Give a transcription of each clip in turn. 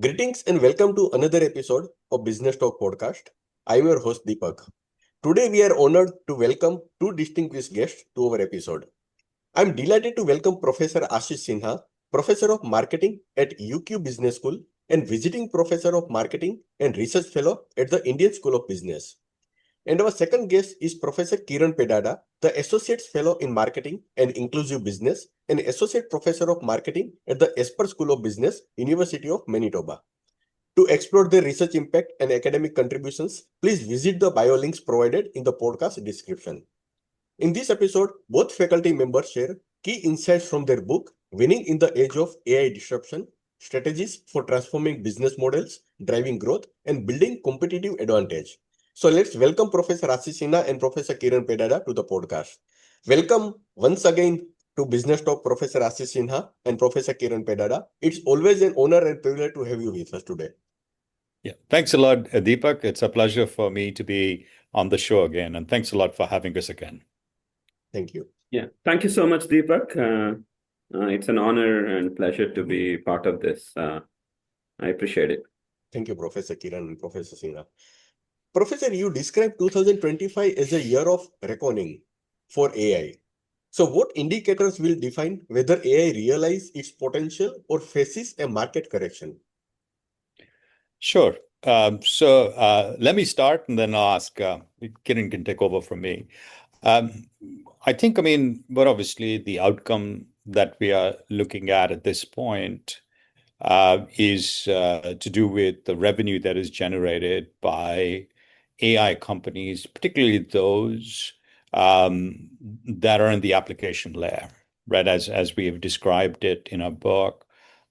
Greetings and welcome to another episode of Business Talk podcast. I'm your host Deepak. Today we are honored to welcome two distinguished guests to our episode. I'm delighted to welcome Professor Ashish Sinha, Professor of Marketing at UQ Business School and Visiting Professor of Marketing and Research Fellow at the Indian School of Business. And our second guest is Professor Kiran Pedada, the Associate Fellow in Marketing and Inclusive Business and Associate Professor of Marketing at the Asper School of Business, University of Manitoba. To explore their research impact and academic contributions, please visit the bio links provided in the podcast description. In this episode, both faculty members share key insights from their book, Winning in the Age of AI Disruption, Strategies for Transforming Business Models, Driving Growth, and Building Competitive Advantage. So let's welcome Professor Ashish Sinha and Professor Kiran Pedada to the podcast. Welcome once again to Business Talk, Professor Ashish Sinha and Professor Kiran Pedada. It's always an honor and privilege to have you with us today. Yeah, thanks a lot, Deepak. It's a pleasure for me to be on the show again, and thanks a lot for having us again. Thank you. Yeah, thank you so much, Deepak. It's an honor and pleasure to be part of this. I appreciate it. Thank you, Professor Kiran and Professor Sinha. Professor, you described 2025 as a year of reckoning for AI. So what indicators will define whether AI realizes its potential or faces a market correction? Sure. Let me start and then I'll ask, Kiran can take over from me. But obviously the outcome that we are looking at this point is to do with the revenue that is generated by AI companies, particularly those that are in the application layer, right? As we have described it in our book,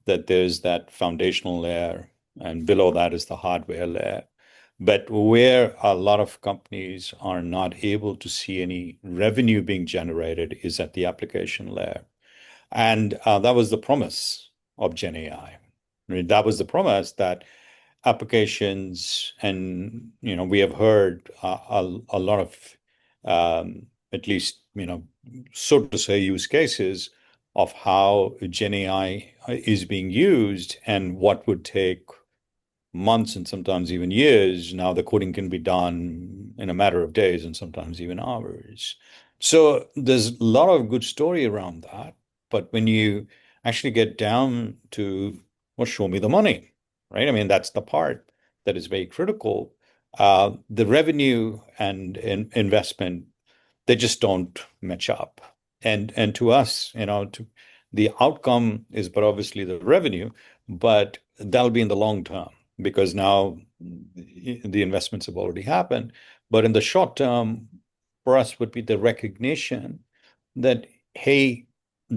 that there's that foundational layer, and below that is the hardware layer. But where a lot of companies are not able to see any revenue being generated is at the application layer. And that was the promise of Gen AI. I mean, that was the promise that applications, and we have heard a lot of at least so to say use cases of how Gen AI is being used and what would take months and sometimes even years. Now the coding can be done in a matter of days and sometimes even hours. So there's a lot of good story around that. But when you actually get down to, well, show me the money, right? I mean, that's the part that is very critical. The revenue and investment, they just don't match up. And to us, the outcome is, but obviously the revenue, but that'll be in the long term because now the investments have already happened. But in the short term, for us would be the recognition that, hey,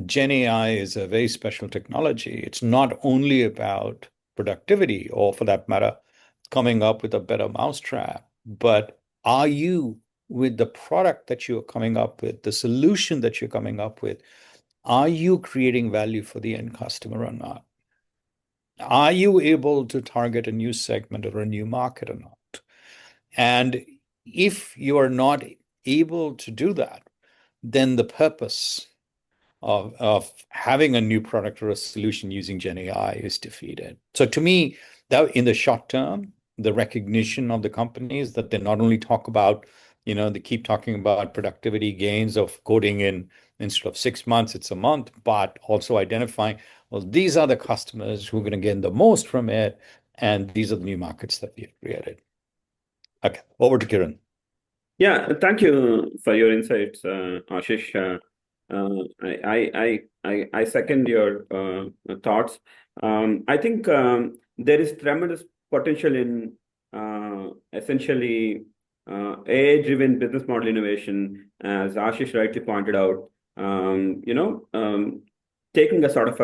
Gen AI is a very special technology. It's not only about productivity or, for that matter, coming up with a better mousetrap, but are you, with the product that you're coming up with, the solution that you're coming up with, are you creating value for the end customer or not? Are you able to target a new segment or a new market or not? And if you are not able to do that, then the purpose of having a new product or a solution using Gen AI is defeated. So to me, that in the short term, the recognition of the companies that they not only talk about, they keep talking about productivity gains of coding in instead of 6 months, it's a month, but also identifying, well, these are the customers who are going to gain the most from it, and these are the new markets that we've created. Okay, over to Kiran. Yeah, thank you for your insights, Ashish. I second your thoughts. I think there is tremendous potential in essentially AI-driven business model innovation, as Ashish rightly pointed out. Taking a sort of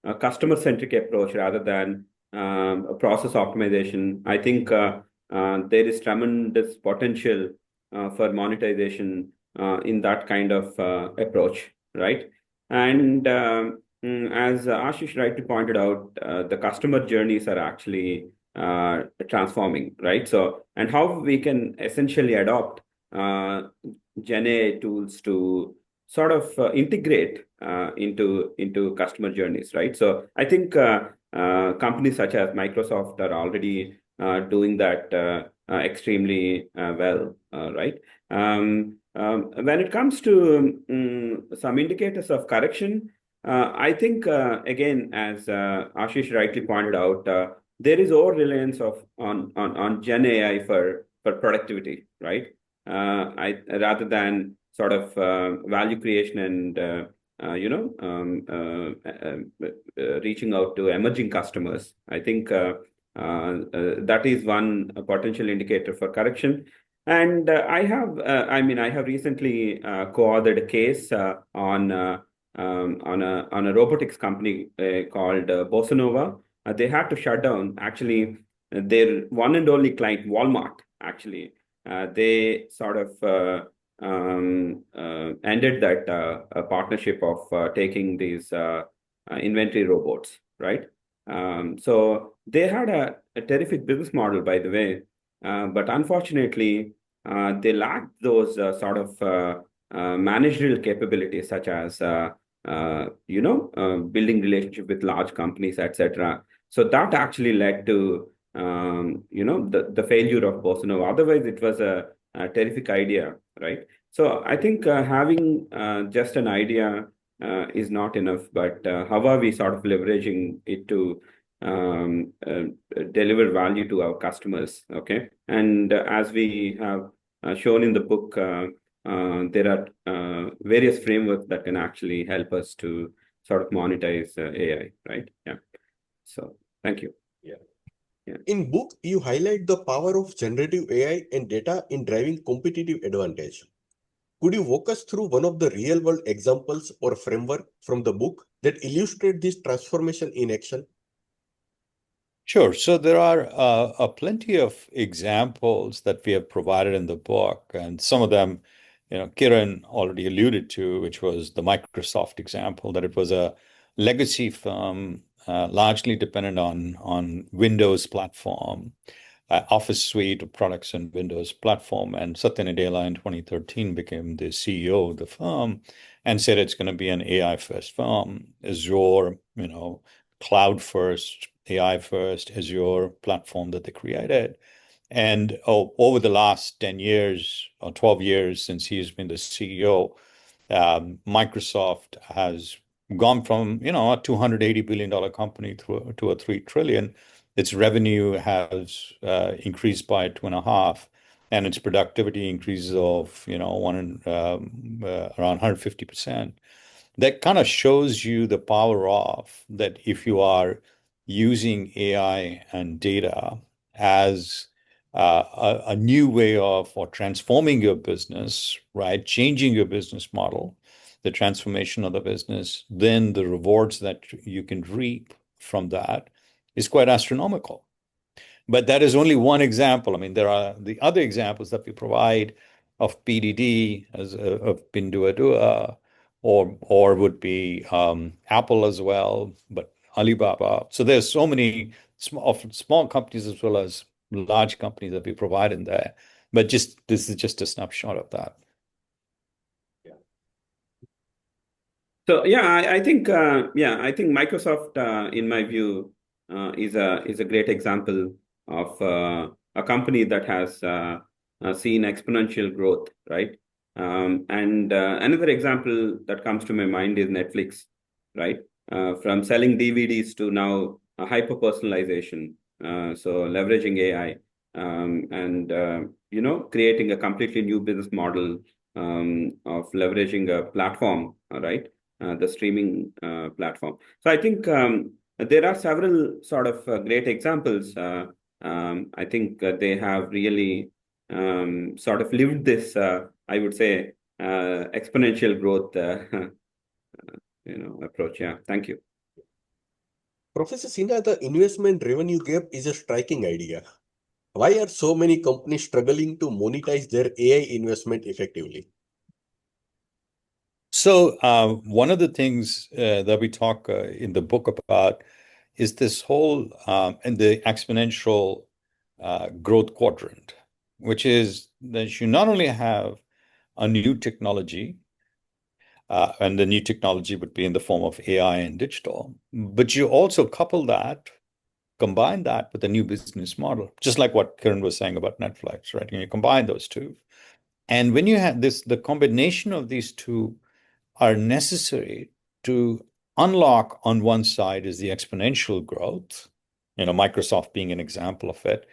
a customer-centric approach rather than a process optimization. I think there is tremendous potential for monetization in that kind of approach, right? And as Ashish rightly pointed out, the customer journeys are actually transforming, right? So, and how we can essentially adopt Gen AI tools to sort of integrate into customer journeys, right? So I think companies such as Microsoft are already doing that extremely well, right? When it comes to some indicators of correction, I think again, as Ashish rightly pointed out, there is over reliance on Gen AI for productivity, right? Rather than sort of value creation and reaching out to emerging customers. I think that is one potential indicator for correction. And I have recently co-authored a case on a robotics company called Bosanova. They had to shut down actually their one and only client, Walmart. Actually, they sort of ended that partnership of taking these inventory robots, right? So they had a terrific business model, by the way, but unfortunately, they lacked those sort of managerial capabilities, such as building relationship with large companies, etc. So that actually led to the failure of Bosanova. Otherwise, it was a terrific idea, right? So I think having just an idea is not enough, but how are we sort of leveraging it to deliver value to our customers? Okay, and as we have shown in the book, there are various frameworks that can actually help us to sort of monetize AI, right? Yeah. So thank you. Yeah. Yeah. In book, you highlight the power of generative AI and data in driving competitive advantage. Could you walk us through one of the real-world examples or framework from the book that illustrate this transformation in action? Sure. So there are plenty of examples that we have provided in the book, and some of them, Kiran already alluded to, which was the Microsoft example, that it was a legacy firm, largely dependent on Windows platform, Office suite of products and Windows platform. And Satya Nadella in 2013 became the CEO of the firm and said it's going to be an AI first firm, Azure, cloud first, AI first, Azure platform that they created. And over the last 10 years or 12 years since he's been the CEO, Microsoft has gone from a $280 billion company to a $3 trillion. Its revenue has increased by 2.5, and its productivity increases of around 150%. That kind of shows you the power of that if you are using AI and data as a new way of or transforming your business, right? Changing your business model, the transformation of the business, then the rewards that you can reap from that is quite astronomical. But that is only one example. I mean, there are the other examples that we provide of PDD as of Pinduoduo, or would be Apple as well, but Alibaba. So there's so many small companies as well as large companies that we provide in there. But this is just a snapshot of that. Yeah. So yeah, I think Microsoft, in my view, is a great example of a company that has seen exponential growth, right? And another example that comes to my mind is Netflix, right? From selling DVDs to now hyper personalization, so leveraging AI, and creating a completely new business model of leveraging a platform, right? The streaming platform. So I think there are several sort of great examples. I think they have really sort of lived this, I would say, exponential growth, approach. Yeah, thank you. Professor Sinha, the investment revenue gap is a striking idea. Why are so many companies struggling to monetize their AI investment effectively? So one of the things that we talk in the book about is this whole and the exponential growth quadrant, which is that you not only have a new technology, And the new technology would be in the form of AI and digital. But you also combine that with a new business model, just like what Kiran was saying about Netflix, right? And you combine those two. And when you have this, the combination of these two are necessary to unlock. On one side is the exponential growth, Microsoft being an example of it,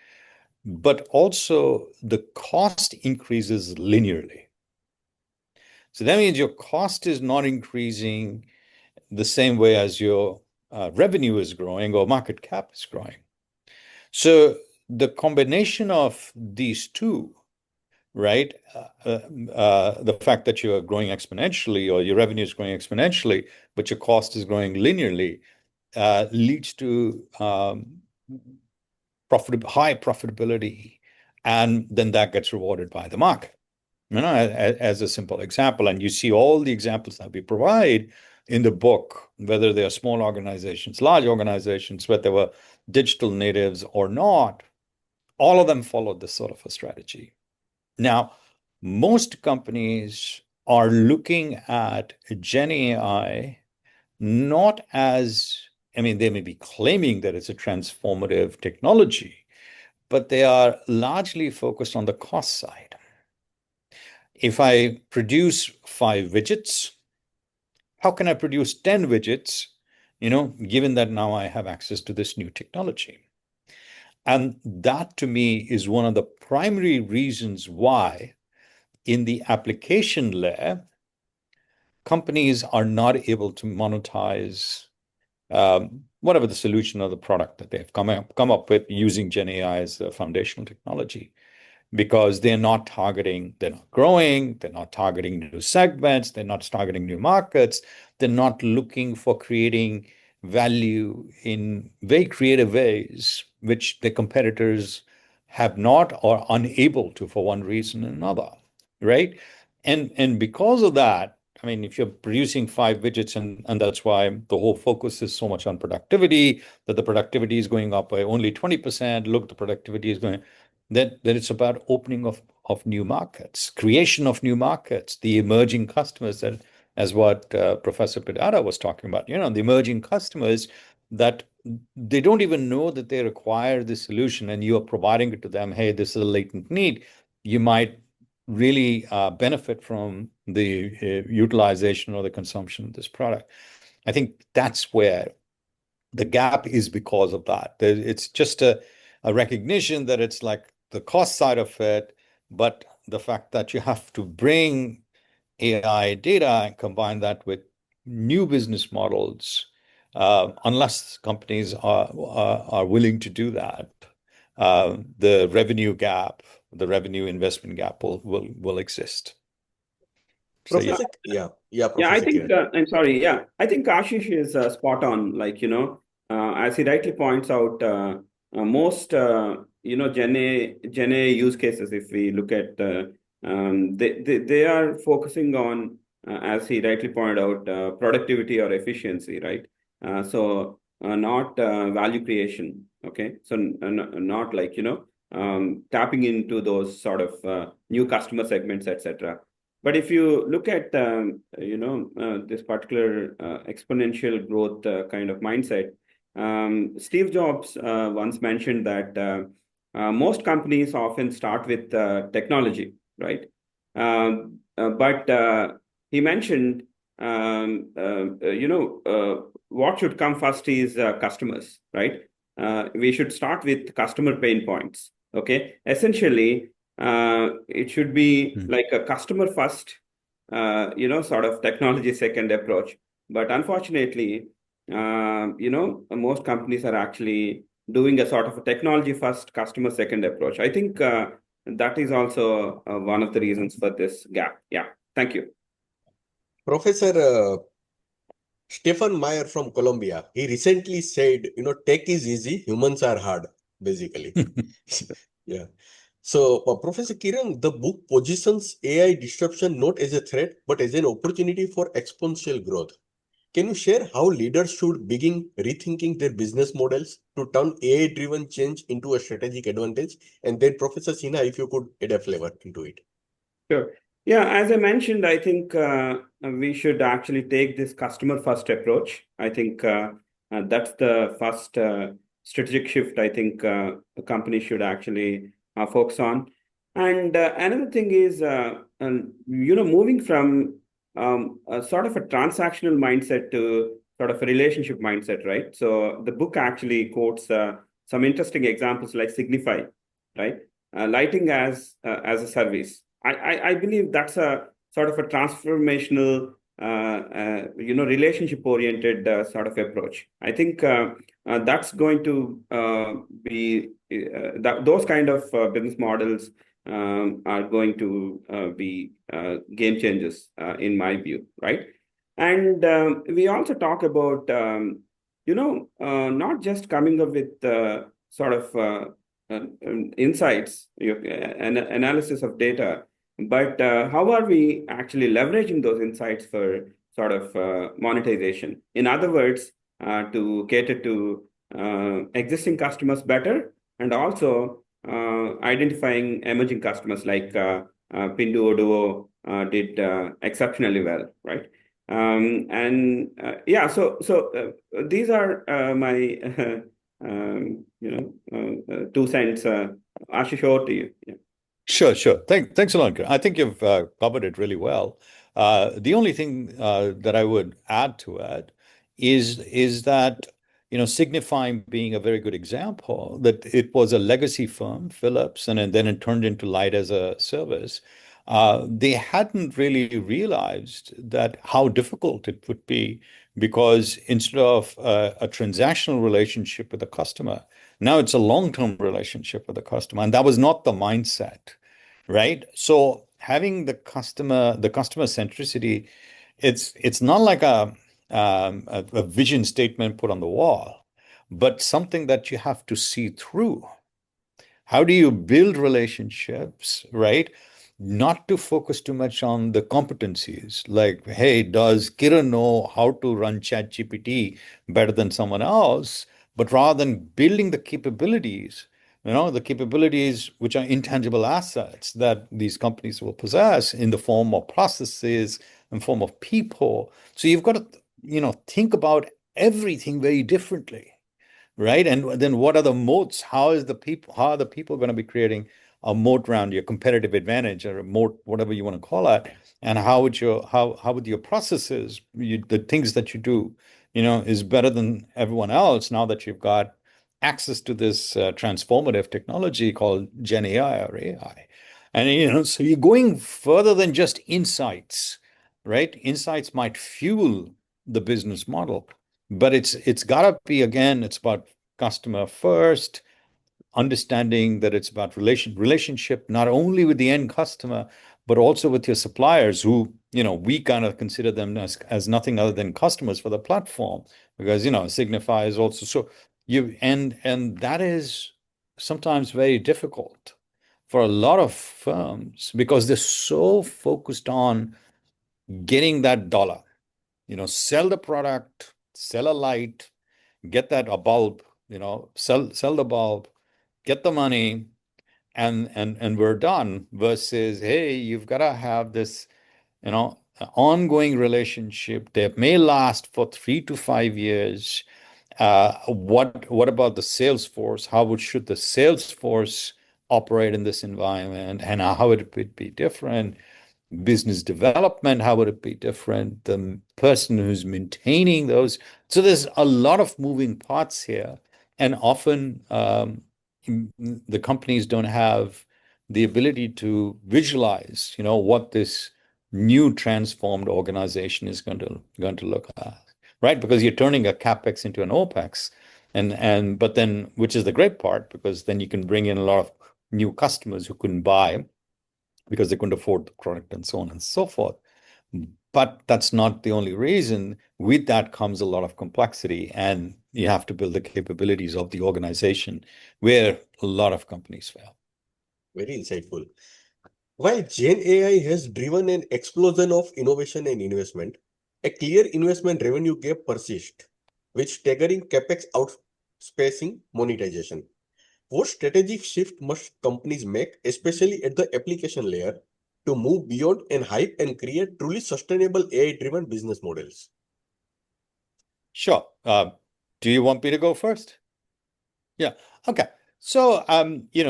but also the cost increases linearly. So that means your cost is not increasing the same way as your revenue is growing or market cap is growing. So the combination of these two, right? The fact that you are growing exponentially or your revenue is growing exponentially, but your cost is growing linearly, leads to high profitability, and then that gets rewarded by the market. As a simple example, and you see all the examples that we provide in the book, whether they are small organizations, large organizations, whether they were digital natives or not, all of them followed this sort of a strategy. Now, most companies are looking at Gen AI not as, they may be claiming that it's a transformative technology, but they are largely focused on the cost side. If I produce 5 widgets, how can I produce 10 widgets, given that now I have access to this new technology? And that to me is one of the primary reasons why in the application layer, companies are not able to monetize whatever the solution or the product that they've come up with using Gen AI as the foundational technology, because they're not growing, they're not targeting new segments, they're not targeting new markets, they're not looking for creating value in very creative ways, which the competitors have not or unable to for one reason or another, right? And because of that, if you're producing 5 widgets, and that's why the whole focus is so much on productivity, that the productivity is going up by only 20%, look, the productivity is going, that it's about opening of new markets, creation of new markets, the emerging customers, that as what Professor Pedada was talking about, the emerging customers that they don't even know that they require this solution, and you are providing it to them. Hey, this is a latent need. You might really benefit from the utilization or the consumption of this product. I think that's where the gap is, because of that. It's just a recognition that it's like the cost side of it, but the fact that you have to bring AI data and combine that with new business models, unless companies are willing to do that, the revenue gap, the revenue investment gap will exist. Professor, Professor I think Kiran. I'm sorry. Yeah, I think Ashish is spot on. As he rightly points out, most Gen A use cases, if we look at, they are focusing on, as he rightly pointed out, productivity or efficiency, right? So not value creation. Okay, so not tapping into those sort of new customer segments, etc. But if you look at this particular exponential growth kind of mindset, Steve Jobs once mentioned that most companies often start with technology, right? But he mentioned what should come first is customers, right? We should start with customer pain points. Okay, essentially. It should be like a customer first, sort of technology second approach. But unfortunately, most companies are actually doing a sort of a technology first, customer second approach. I think that is also one of the reasons for this gap. Yeah, thank you. Professor Stefan Meyer from Colombia, he recently said, tech is easy, humans are hard, basically. Yeah. So, Professor Kiran, the book positions AI disruption not as a threat, but as an opportunity for exponential growth. Can you share how leaders should begin rethinking their business models to turn AI-driven change into a strategic advantage? And then, Professor Sinha, if you could add a flavor into it. Sure. Yeah, as I mentioned, I think we should actually take this customer first approach. I think that's the first strategic shift I think a company should actually focus on. And another thing is, moving from a sort of a transactional mindset to sort of a relationship mindset, right? So the book actually quotes some interesting examples like Signify, right? Lighting as a service. I believe that's a sort of a transformational, relationship oriented sort of approach. I think that's going to be those kind of business models are going to be game changers in my view, right? And we also talk about not just coming up with sort of insights, analysis of data, but how are we actually leveraging those insights for sort of monetization? In other words, to cater to existing customers better, and also identifying emerging customers like Pinduoduo did exceptionally well, right? These are my 2 cents. Ashish, over to you. Yeah. Sure. Thanks a lot, Kiran. I think you've covered it really well. The only thing that I would add to it is that, Signify being a very good example, that it was a legacy firm, Philips, and then it turned into Light as a Service. They hadn't really realized that how difficult it would be, because instead of a transactional relationship with a customer, now it's a long-term relationship with the customer, and that was not the mindset, right? So having the customer centricity, it's not like a vision statement put on the wall, but something that you have to see through. How do you build relationships, right? Not to focus too much on the competencies. Like, hey, does Kiran know how to run ChatGPT better than someone else? But rather than building the capabilities which are intangible assets that these companies will possess in the form of processes, in form of people. So you've got to, think about everything very differently, right? And then what are the moats? How are the people going to be creating a moat around your competitive advantage, or a moat, whatever you want to call it? And how would your processes, the things that you do, is better than everyone else now that you've got access to this transformative technology called Gen AI or AI. And so you're going further than just insights, right? Insights might fuel the business model, but it's got to be, again, it's about customer first, understanding that it's about relationship not only with the end customer, but also with your suppliers, who, we kind of consider them as nothing other than customers for the platform, because, Signify is also so and that is sometimes very difficult for a lot of firms, because they're so focused on getting that dollar, sell the product, sell a light, get that a bulb, sell the bulb, get the money, and we're done. Versus, hey, you've got to have this, ongoing relationship that may last for 3 to 5 years. What about the sales force? Should the sales force operate in this environment, and how would it be different? Business development, how would it be different? The person who's maintaining those. So there's a lot of moving parts here. And often the companies don't have the ability to visualize, what this new transformed organization is going to look like, right? Because you're turning a CapEx into an OpEx. But then, which is the great part, because then you can bring in a lot of new customers who couldn't buy because they couldn't afford the product, and so on and so forth. But that's not the only reason. With that comes a lot of complexity, and you have to build the capabilities of the organization, where a lot of companies fail. Very insightful. While Gen AI has driven an explosion of innovation and investment, a clear investment revenue gap persists, with staggering capex outspacing monetization. What strategic shift must companies make, especially at the application layer, to move beyond and hype and create truly sustainable AI-driven business models? Sure. Do you want me to go first? Yeah. Okay. So,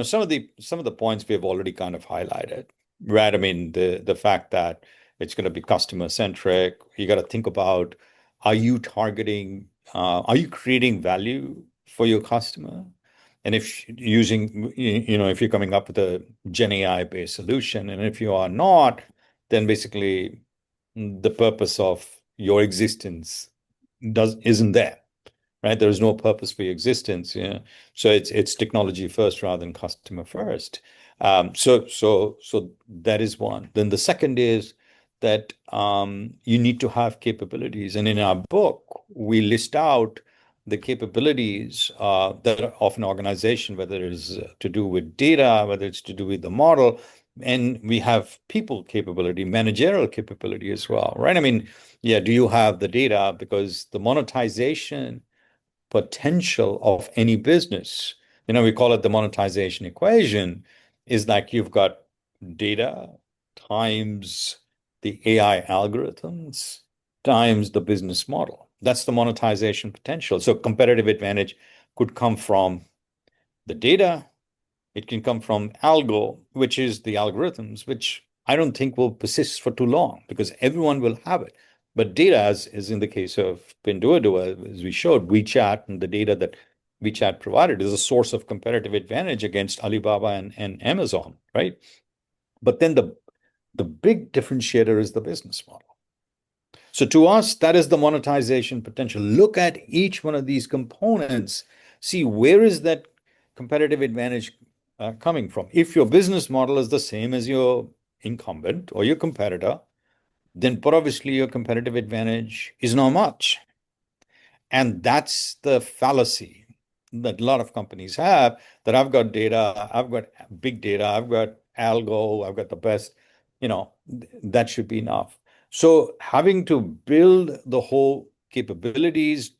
some of the points we have already kind of highlighted, right? I mean, the fact that it's going to be customer centric. You got to think about, are you creating value for your customer? And if if you're coming up with a Gen AI based solution, and if you are not, then basically the purpose of your existence isn't there, right? There is no purpose for your existence. Yeah. So it's technology first rather than customer first. So that is one. Then the second is that you need to have capabilities. And in our book, we list out the capabilities that of an organization, whether it is to do with data, whether it's to do with the model, and we have people capability, managerial capability as well, right? I mean, yeah, do you have the data? Because the monetization potential of any business, we call it the monetization equation, is like you've got data times the AI algorithms times the business model. That's the monetization potential. So competitive advantage could come from the data. It can come from algo, which is the algorithms, which I don't think will persist for too long because everyone will have it. But data, as in the case of Pinduoduo, as we showed, WeChat and the data that WeChat provided is a source of competitive advantage against Alibaba and Amazon, right? But then the big differentiator is the business model. So to us, that is the monetization potential. Look at each one of these components, see where is that competitive advantage coming from. If your business model is the same as your incumbent or your competitor, then obviously your competitive advantage is not much. And that's the fallacy that a lot of companies have, that I've got data, I've got big data, I've got algo, I've got the best, that should be enough. So having to build the whole capabilities,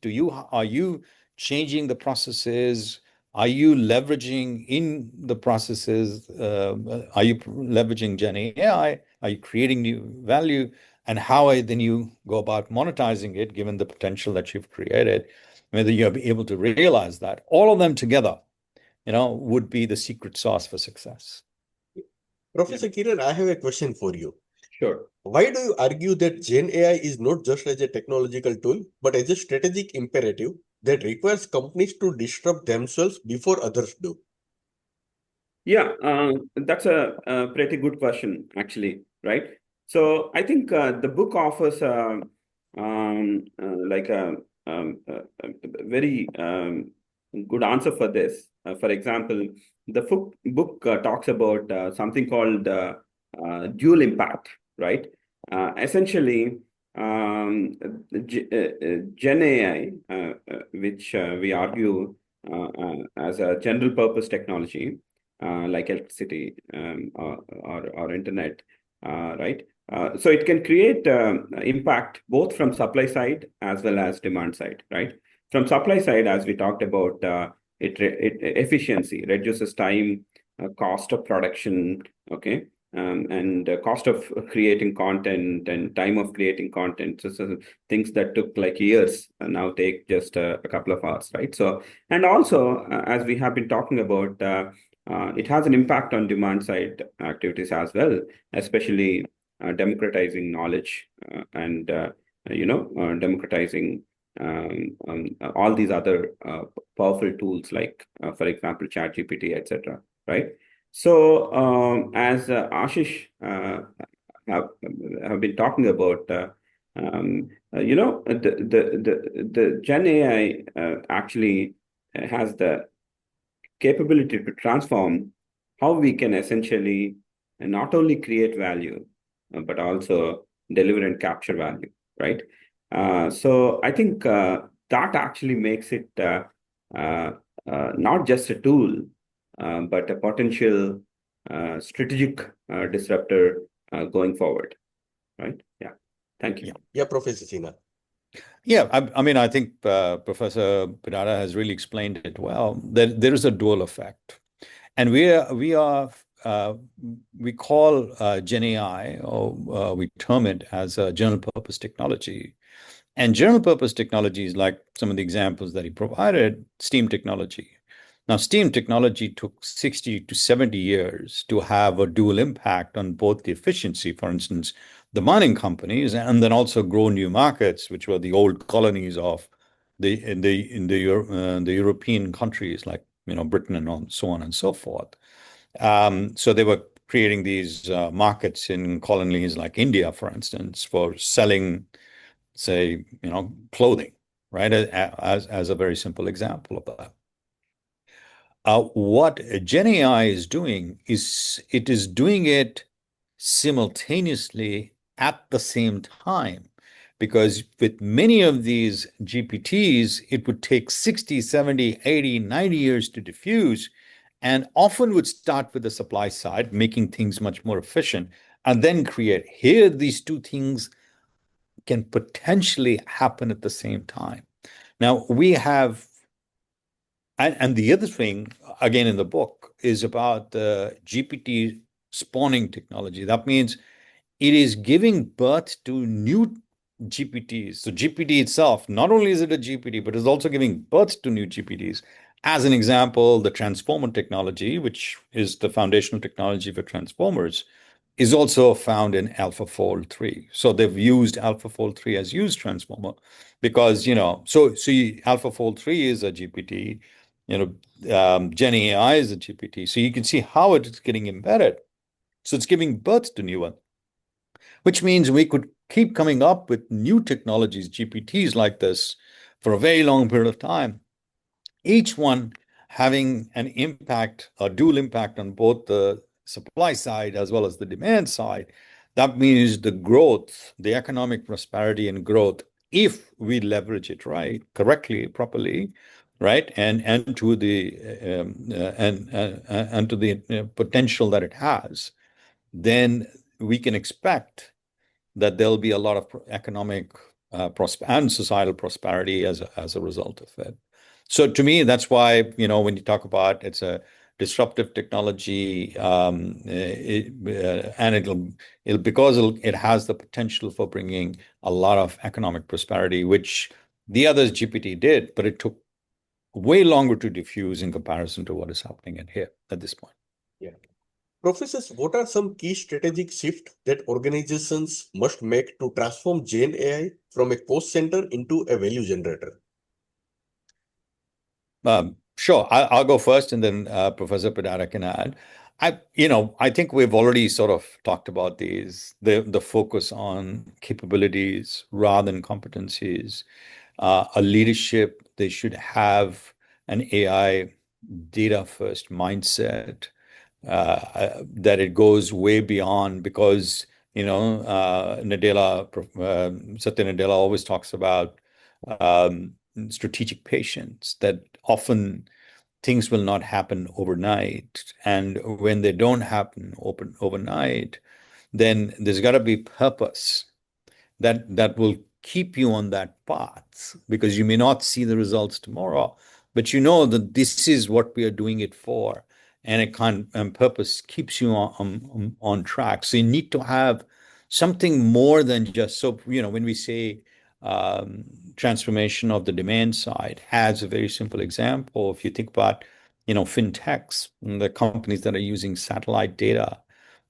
are you changing the processes? Are you leveraging in the processes? Are you leveraging Gen AI? Are you creating new value? And how then you go about monetizing it, given the potential that you've created, whether you're able to realize that. All of them together, would be the secret sauce for success. Professor Kiran, I have a question for you. Sure. Why do you argue that Gen AI is not just as a technological tool, but as a strategic imperative that requires companies to disrupt themselves before others do? Yeah, that's a pretty good question, actually, right? So I think the book offers like a very good answer for this. For example, the book talks about something called dual impact, right? Essentially, Gen AI, which we argue as a general purpose technology, like electricity or internet, right? So it can create impact both from supply side as well as demand side, right? From supply side, as we talked about, it efficiency reduces time, cost of production, okay, and cost of creating content and time of creating content. So things that took like years now take just a couple of hours, right? So, and also, as we have been talking about, it has an impact on demand side activities as well, especially democratizing knowledge and democratizing all these other powerful tools like, for example, ChatGPT, etc. Right? So, as Ashish have been talking about, the Gen AI actually has the capability to transform how we can essentially not only create value, but also deliver and capture value, right? So I think that actually makes it not just a tool, but a potential strategic disruptor going forward, right? Yeah. Thank you. Yeah, Professor Sinha. Yeah, I mean, I think Professor Pedada has really explained it well. There is a dual effect, and we are we call Gen AI, or we term it as a general purpose technology. And general purpose technologies, like some of the examples that he provided, steam technology. Now, steam technology took 60 to 70 years to have a dual impact on both the efficiency, for instance, the mining companies, and then also grow new markets, which were the old colonies of the European countries like Britain and so on and so forth. So they were creating these markets in colonies like India, for instance, for selling, say, clothing, right? As a very simple example of that. What Gen AI is doing is it is doing it simultaneously at the same time. Because with many of these GPTs, it would take 60, 70, 80, 90 years to diffuse, and often would start with the supply side, making things much more efficient, and then create. Here, these two things can potentially happen at the same time. Now, we have, and the other thing, again, in the book, is about the GPT spawning technology. That means it is giving birth to new GPTs. So GPT itself, not only is it a GPT, but is also giving birth to new GPTs. As an example, the transformer technology, which is the foundational technology for transformers, is also found in AlphaFold 3. So they've used AlphaFold 3 as used transformer because, so AlphaFold 3 is a GPT, Gen AI is a GPT. So you can see how it is getting embedded. So it's giving birth to new one, which means we could keep coming up with new technologies, GPTs like this, for a very long period of time, each one having an impact, a dual impact on both the supply side as well as the demand side. That means the growth, the economic prosperity and growth, if we leverage it right, correctly, properly, right, and to the and to the potential that it has, then we can expect that there'll be a lot of economic and societal prosperity as a result of it. So to me, that's why, when you talk about it's a disruptive technology, and it has the potential for bringing a lot of economic prosperity, which the others GPT did, but it took way longer to diffuse in comparison to what is happening in here at this point. Yeah. Professors, what are some key strategic shifts that organizations must make to transform Gen AI from a cost center into a value generator? Sure, I'll go first, and then Professor Pedada can add. I think we've already sort of talked about these. The focus on capabilities rather than competencies. A leadership, they should have an AI data first mindset. That it goes way beyond, because Satya Nadella always talks about strategic patience, that often things will not happen overnight. And when they don't happen overnight, then there's got to be purpose that will keep you on that path, because you may not see the results tomorrow, but you know that this is what we are doing it for. And purpose keeps you on track. So you need to have something more than just, so, when we say transformation of the demand side, as a very simple example, if you think about, fintechs, the companies that are using satellite data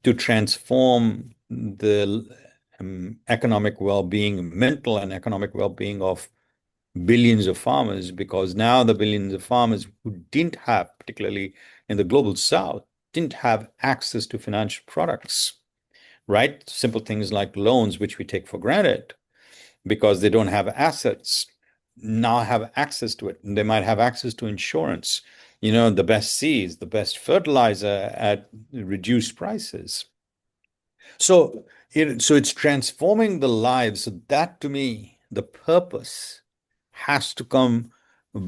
to transform the economic well-being, mental and economic well-being of billions of farmers, because now the billions of farmers who didn't have, particularly in the global south, didn't have access to financial products, right? Simple things like loans, which we take for granted because they don't have assets, now have access to it. And they might have access to insurance, the best seeds, the best fertilizer at reduced prices. So it's transforming the lives. So that, to me, the purpose has to come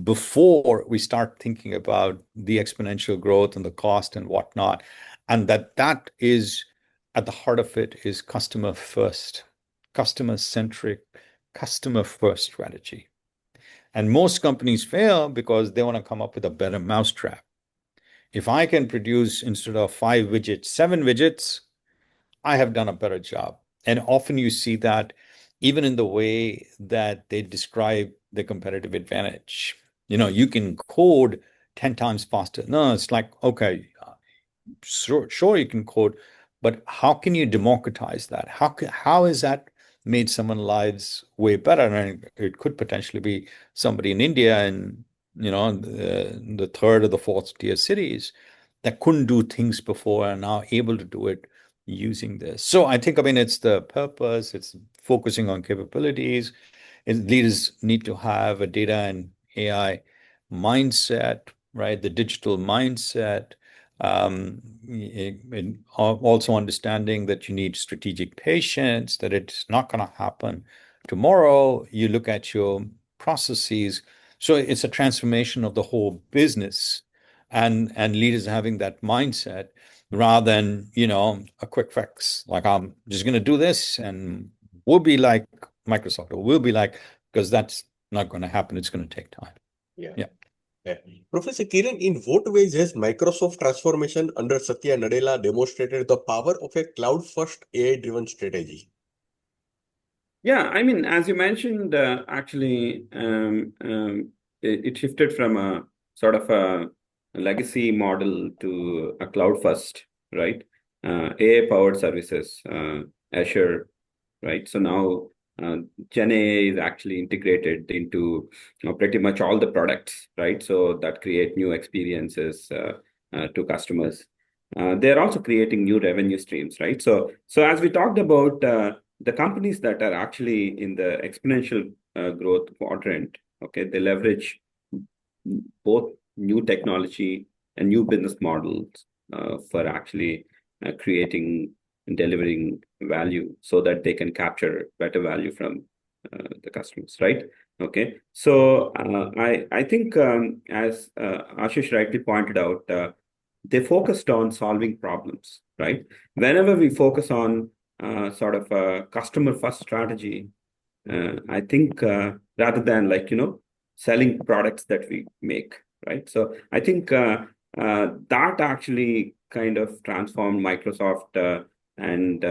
before we start thinking about the exponential growth and the cost and whatnot. And that is, at the heart of it, is customer first, customer centric, customer first strategy. And most companies fail because they want to come up with a better mousetrap. if I can produce instead of 5 widgets, 7 widgets, I have done a better job. And often you see that even in the way that they describe the competitive advantage. You can code 10 times faster. No, it's like, okay, sure you can code, but how can you democratize that? How is that made someone's lives way better? And it could potentially be somebody in India and the third or the fourth tier cities that couldn't do things before and now able to do it using this. So I mean, it's the purpose, it's focusing on capabilities. Leaders need to have a data and AI mindset, right? The digital mindset. And also understanding that you need strategic patience, that it's not going to happen tomorrow. You look at your processes. So it's a transformation of the whole business, and leaders having that mindset rather than, a quick fix. Like, I'm just going to do this and we'll be like Microsoft, or we'll be like, because that's not going to happen. It's going to take time. Yeah. Yeah. Yeah. Professor Kiran, in what ways has Microsoft transformation under Satya Nadella demonstrated the power of a cloud-first AI-driven strategy? Yeah, I mean, as you mentioned, actually, it shifted from a sort of a legacy model to a cloud first, right? AI-powered services, Azure, right? So now Gen AI is actually integrated into pretty much all the products, right? So that create new experiences to customers. They're also creating new revenue streams, right? So as we talked about, the companies that are actually in the exponential growth quadrant, okay, they leverage both new technology and new business models for actually creating and delivering value so that they can capture better value from the customers, right? Okay, so I think as Ashish rightly pointed out, they focused on solving problems, right? Whenever we focus on sort of a customer first strategy, I think rather than selling products that we make, right? So I think that actually kind of transformed Microsoft, and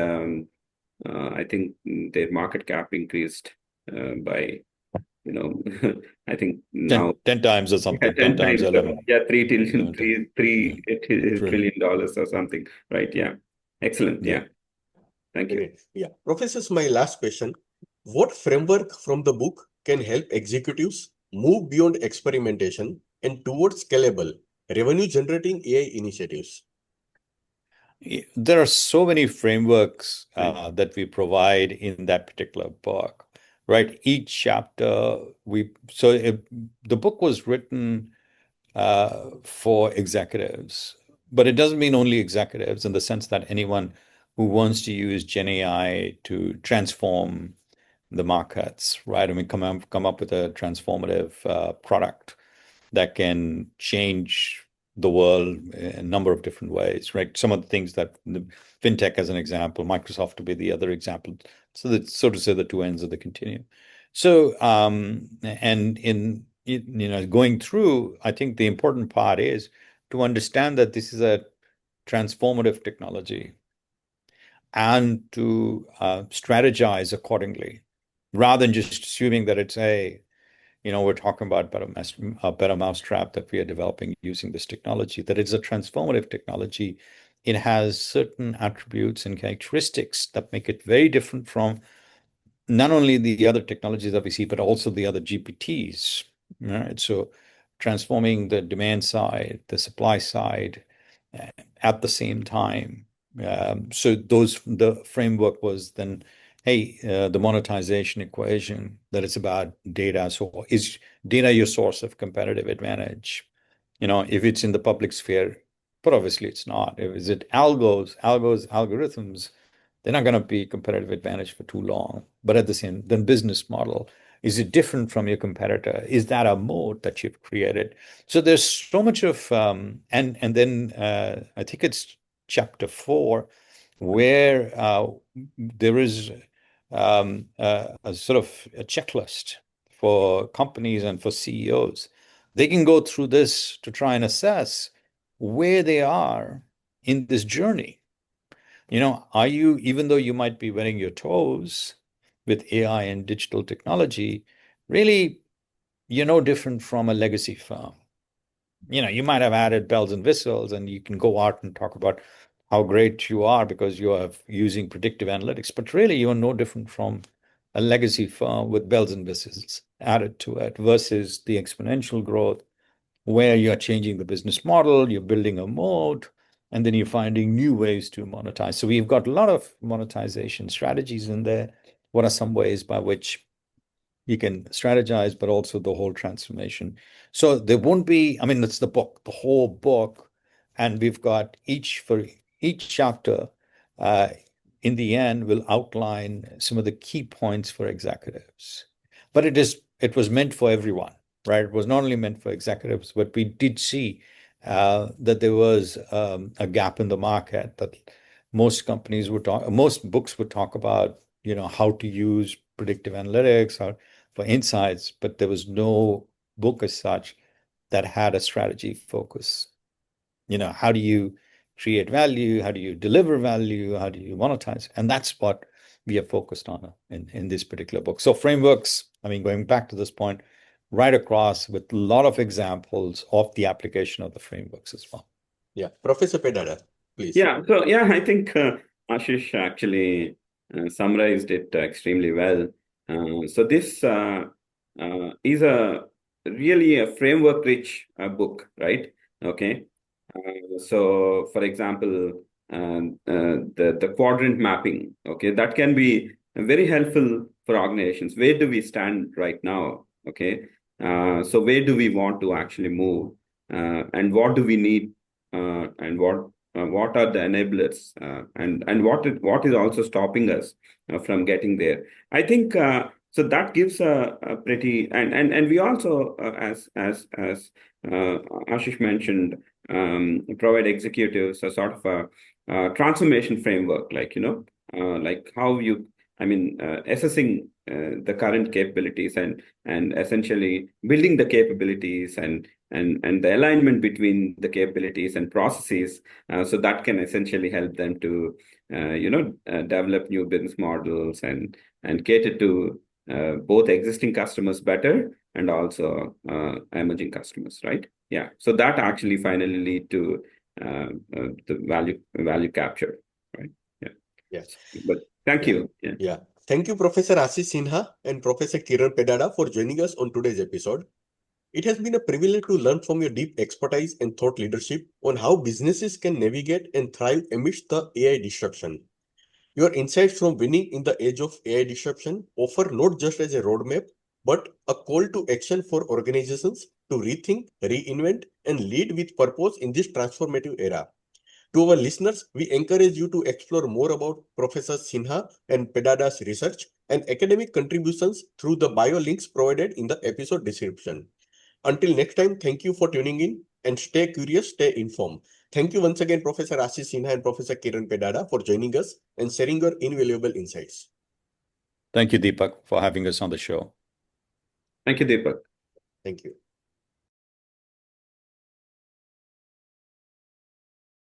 I think their market cap increased by I think 10, now 10 times or yeah, something, 10 10 times times. 11. Yeah, three trillion, 11, trillion. trillion dollars or something, right? Yeah, excellent. Yeah. Yeah, thank you. Great. Yeah. Professors, my last question. What framework from the book can help executives move beyond experimentation and towards scalable, revenue-generating AI initiatives? There are so many frameworks that we provide in that particular book, right? Each chapter, the book was written for executives, but it doesn't mean only executives in the sense that anyone who wants to use Gen AI to transform the markets, right? I mean, come up with a transformative product that can change the world in a number of different ways, right? Some of the things that the fintech as an example, Microsoft to be the other example. So that's, so to say, the two ends of the continuum. So, and in going through, I think the important part is to understand that this is a transformative technology and to strategize accordingly, rather than just assuming that it's we're talking about a better mousetrap that we are developing using this technology, that it's a transformative technology. It has certain attributes and characteristics that make it very different from not only the other technologies that we see, but also the other GPTs, right? So transforming the demand side, the supply side at the same time. So the framework was then, hey, the monetization equation, that it's about data. So is data your source of competitive advantage? If it's in the public sphere, but obviously it's not. If is it algorithms, they're not going to be competitive advantage for too long. But at the same, then business model, is it different from your competitor? Is that a moat that you've created? So there's so much of, and then I think it's chapter 4, where there is a sort of a checklist for companies and for CEOs. They can go through this to try and assess where they are in this journey. Are you, even though you might be wearing your toes with AI and digital technology, really, you're no different from a legacy firm. You might have added bells and whistles, and you can go out and talk about how great you are because you are using predictive analytics, but really you are no different from a legacy firm with bells and whistles added to it versus the exponential growth where you're changing the business model, you're building a moat, and then you're finding new ways to monetize. So we've got a lot of monetization strategies in there. What are some ways by which you can strategize, but also the whole transformation? So there won't be, I mean, that's the book, the whole book. And we've got for each chapter, in the end, will outline some of the key points for executives. But it was meant for everyone, right? It was not only meant for executives, but we did see that there was a gap in the market that most books would talk about, how to use predictive analytics or for insights, but there was no book as such that had a strategy focus. How do you create value? How do you deliver value? How do you monetize? And that's what we are focused on in this particular book. So frameworks, I mean, going back to this point, right across with a lot of examples of the application of the frameworks as well. Yeah. Professor Pedada, please. Yeah. So, yeah, I think Ashish actually summarized it extremely well. So this is really a framework-rich book, right? Okay. So, for example, the quadrant mapping, okay, that can be very helpful for organizations. Where do we stand right now? Okay. So where do we want to actually move? And what do we need? And what are the enablers? And what is also stopping us from getting there? I think so that gives a pretty and we also as Ashish mentioned, provide executives a sort of a transformation framework, like like how you, I mean, assessing the current capabilities and essentially building the capabilities and the alignment between the capabilities and processes, so that can essentially help them to develop new business models and cater to both existing customers better and also emerging customers, right? Yeah. So that actually finally lead to the value capture, right? Yeah. Yes. But thank you. Yeah. Yeah. Thank you, Professor Ashish Sinha and Professor Kiran Pedada, for joining us on today's episode. It has been a privilege to learn from your deep expertise and thought leadership on how businesses can navigate and thrive amidst the AI disruption. Your insights from winning in the age of AI disruption offer not just as a roadmap, but a call to action for organizations to rethink, reinvent, and lead with purpose in this transformative era. To our listeners, we encourage you to explore more about Professor Sinha and Pedada's research and academic contributions through the bio links provided in the episode description. Until next time, thank you for tuning in and stay curious, stay informed. Thank you once again, Professor Ashish Sinha and Professor Kiran Pedada, for joining us and sharing your invaluable insights. Thank you, Deepak, for having us on the show. Thank you, Deepak. Thank you.